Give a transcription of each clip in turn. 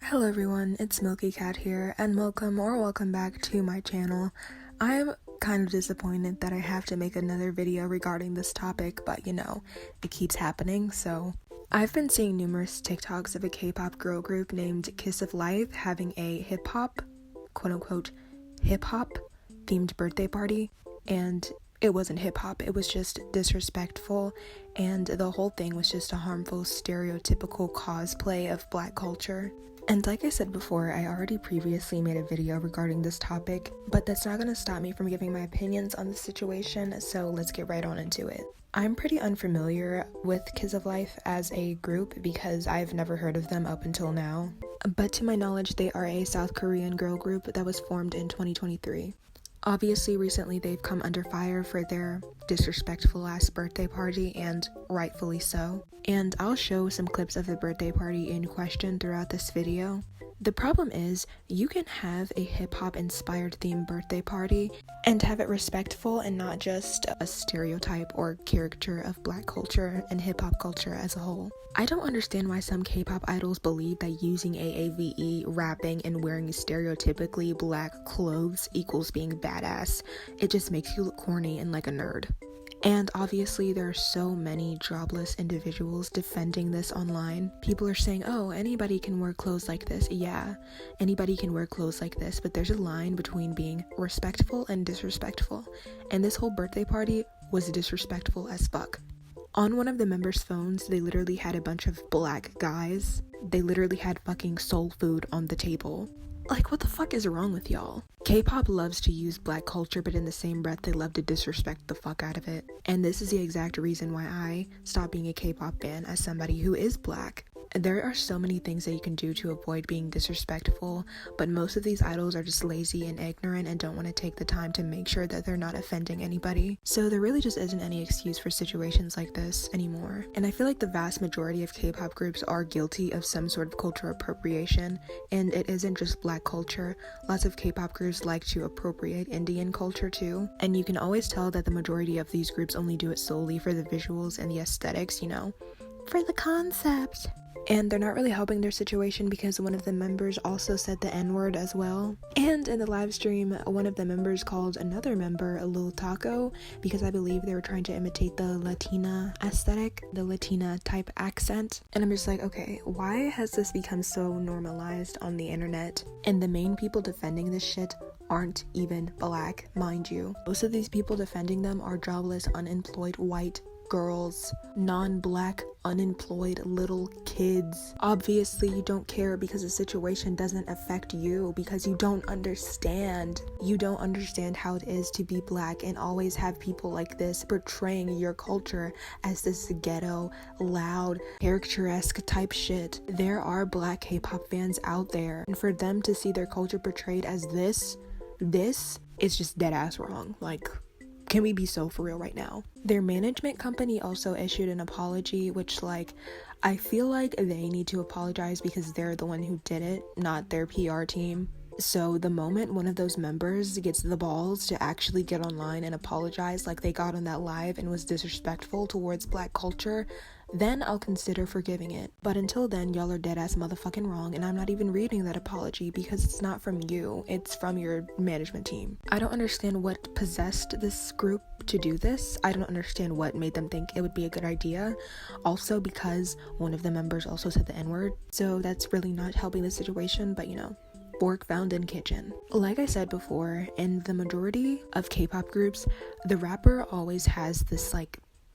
Hello everyone, it's Milky Cat here, and welcome back to my channel. I'm kind of disappointed that I have to make another video regarding this topic, but it keeps happening. So I've been seeing numerous TikToks of a K-pop girl group named Kiss of Life having a hip-hop, quote-unquote hip-hop themed birthday party, and it wasn't hip-hop, it was just disrespectful, and the whole thing was just a harmful stereotypical cosplay of Black culture. And like I said before, I already previously made a video regarding this topic, but that's not going to stop me from giving my opinions on the situation, so let's get right on into it. I'm pretty unfamiliar with Kiss of Life as a group because I've never heard of them up until now, but to my knowledge they are a South Korean girl group that was formed in 2023. Obviously, recently they've come under fire for their disrespectful ass birthday party, and rightfully so. And I'll show some clips of the birthday party in question throughout this video. The problem is, you can have a hip-hop inspired themed birthday party and have it respectful and not just a stereotype or caricature of Black culture and hip-hop culture as a whole. I don't understand why some K-pop idols believe that using AAVE, rapping, and wearing stereotypically Black clothes equals being badass. It just makes you look corny and like a nerd. And obviously there are so many jobless individuals defending this online. People are saying, oh, anybody can wear clothes like this. Yeah, anybody can wear clothes like this, but there's a line between being respectful and disrespectful. And this whole birthday party was disrespectful as fuck. On one of the members' phones, they literally had a bunch of Black guys. They literally had fucking soul food on the table. Like, what the fuck is wrong with y'all? K-pop loves to use Black culture, but in the same breath, they love to disrespect the fuck out of it. And this is the exact reason why I stopped being a K-pop fan as somebody who is Black. There are so many things that you can do to avoid being disrespectful, but most of these idols are just lazy and ignorant and don't want to take the time to make sure that they're not offending anybody. So there really just isn't any excuse for situations like this anymore. And I feel like the vast majority of K-pop groups are guilty of some sort of cultural appropriation, and it isn't just Black culture. Lots of K-pop groups like to appropriate Indian culture too, and you can always tell that the majority of these groups only do it solely for the visuals and the aesthetics, for the concept. And they're not really helping their situation because one of the members also said the N-word as well. And in the live stream, one of the members called another member a little taco because I believe they were trying to imitate the Latina aesthetic, the Latina type accent. And I'm just like, okay, why has this become so normalized on the internet? And the main people defending this shit aren't even Black, mind you. Most of these people defending them are jobless, unemployed white girls, non-Black, unemployed little kids. Obviously you don't care because the situation doesn't affect you because you don't understand how it is to be Black and always have people like this portraying your culture as this ghetto, loud, caricaturesque type shit. There are Black K-pop fans out there, and for them to see their culture portrayed as this is just dead ass wrong. Like, can we be so for real right now? Their management company also issued an apology, which I feel like they need to apologize because they're the one who did it, not their PR team. So the moment one of those members gets the balls to actually get online and apologize like they got on that live and was disrespectful towards Black culture, then I'll consider forgiving it. But until then, y'all are dead ass motherfucking wrong, and I'm not even reading that apology because it's not from you, it's from your management team. I don't understand what possessed this group to do this. I don't understand what made them think it would be a good idea. Also because one of the members also said the N-word, so that's really not helping the situation, but fork found in kitchen. Like I said before, in the majority of K-pop groups, the rapper always has this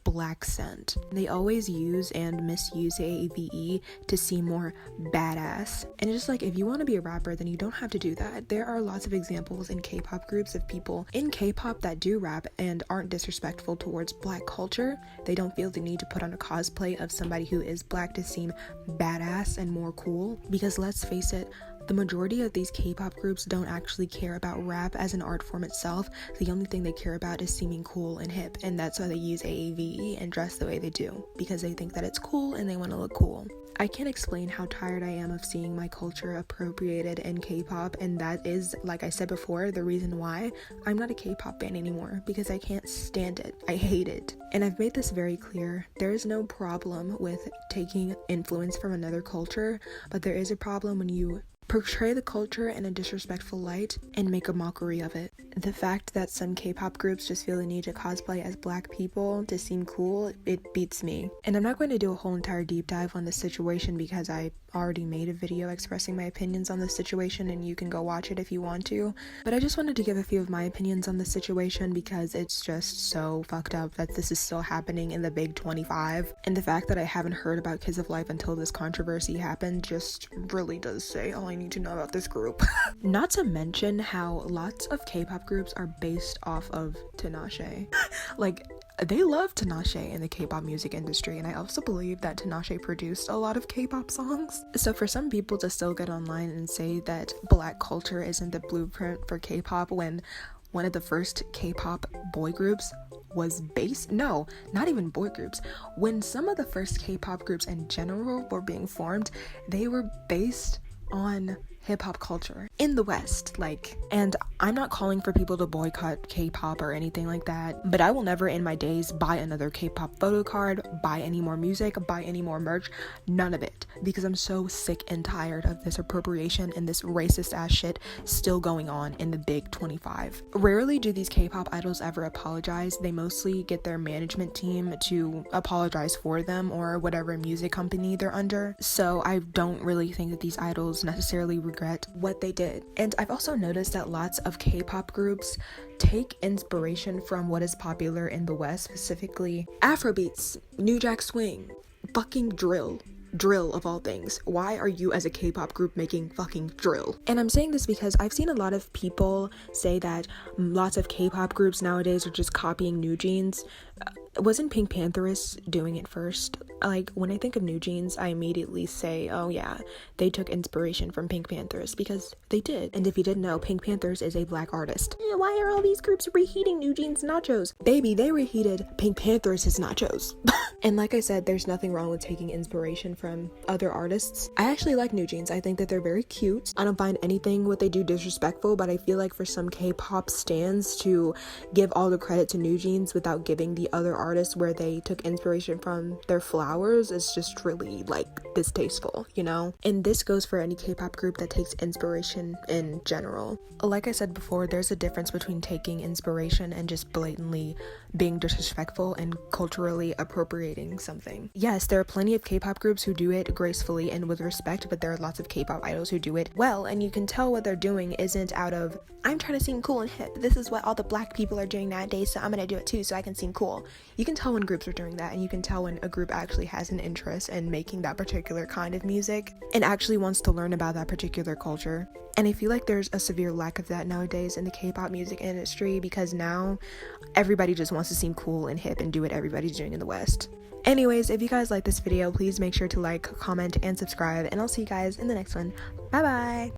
Black scent. They always use and misuse AAVE to seem more badass. And it's just if you want to be a rapper, then you don't have to do that. There are lots of examples in K-pop groups of people in K-pop that do rap and aren't disrespectful towards Black culture. They don't feel the need to put on a cosplay of somebody who is Black to seem badass and more cool. Because let's face it, The majority of these K-pop groups don't actually care about rap as an art form itself. The only thing they care about is seeming cool and hip, and that's why they use AAVE and dress the way they do, because they think that it's cool and they want to look cool. I can't explain how tired I am of seeing my culture appropriated in K-pop, and that is, like I said before, the reason why I'm not a K-pop fan anymore, because I can't stand it. I hate it. And I've made this very clear. There is no problem with taking influence from another culture, but there is a problem when you portray the culture in a disrespectful light and make a mockery of it. The fact that some K-pop groups just feel the need to cosplay as black people to seem cool, it beats me. And I'm not going to do a whole entire deep dive on this situation because I already made a video expressing my opinions on this situation, and you can go watch it if you want to. But I just wanted to give a few of my opinions on the situation because it's just so fucked up that this is still happening in the big 25. And the fact that I haven't heard about Kids of Life until this controversy happened just really does say all I need to know about this group. Not to mention how lots of K-pop groups are based off of Tinashe. Like, they love Tinashe in the K-pop music industry, and I also believe that Tinashe produced a lot of K-pop songs. So for some people to still get online and say that black culture isn't the blueprint for K-pop when one of the first K-pop boy groups was based, no, not even boy groups, when some of the first K-pop groups in general were being formed, they were based on hip-hop culture in the West, like, and I'm not calling for people to boycott K-pop or anything like that, but I will never in my days buy another K-pop photo card, buy any more music, buy any more merch, none of it, because I'm so sick and tired of this appropriation and this racist ass shit still going on in the big 25. Rarely do these K-pop idols ever apologize. They mostly get their management team to apologize for them or whatever music company they're under, so I don't really think that these idols necessarily regret what they did. And I've also noticed that lots of K-pop groups take inspiration from what is popular in the West, specifically Afrobeats, New Jack Swing, fucking drill of all things. Why are you as a K-pop group making fucking drill? And I'm saying this because I've seen a lot of people say that lots of K-pop groups nowadays are just copying New Jeans. Wasn't Pink Panthers doing it first? Like, when I think of New Jeans, I immediately say, oh yeah, they took inspiration from Pink Panthers, because they did. And if you didn't know, Pink Panthers is a black artist. Why are all these groups reheating New Jeans nachos? Baby, they reheated Pink Panthers' nachos. And like I said, there's nothing wrong with taking inspiration from other artists. I actually like New Jeans. I think that they're very cute. I don't find anything what they do disrespectful, but I feel like for some K-pop stans to give all the credit to New Jeans without giving the other artists where they took inspiration from their flowers is just really, like, distasteful, you know? And this goes for any K-pop group that takes inspiration in general. Like I said before, there's a difference between taking inspiration and just blatantly being disrespectful and culturally appropriating something. Yes, there are plenty of K-pop groups who do it gracefully and with respect, but there are lots of K-pop idols who do it well, and you can tell what they're doing isn't out of, I'm trying to seem cool and hip. This is what all the black people are doing nowadays, so I'm gonna do it too so I can seem cool. You can tell when groups are doing that, and you can tell when a group actually has an interest in making that particular kind of music and actually wants to learn about that particular culture. And I feel like there's a severe lack of that nowadays in the K-pop music industry, because now everybody just wants to seem cool and hip and do what everybody's doing in the West. Anyways, if you guys like this video, please make sure to like, comment, and subscribe, and I'll see you guys in the next one. Bye bye!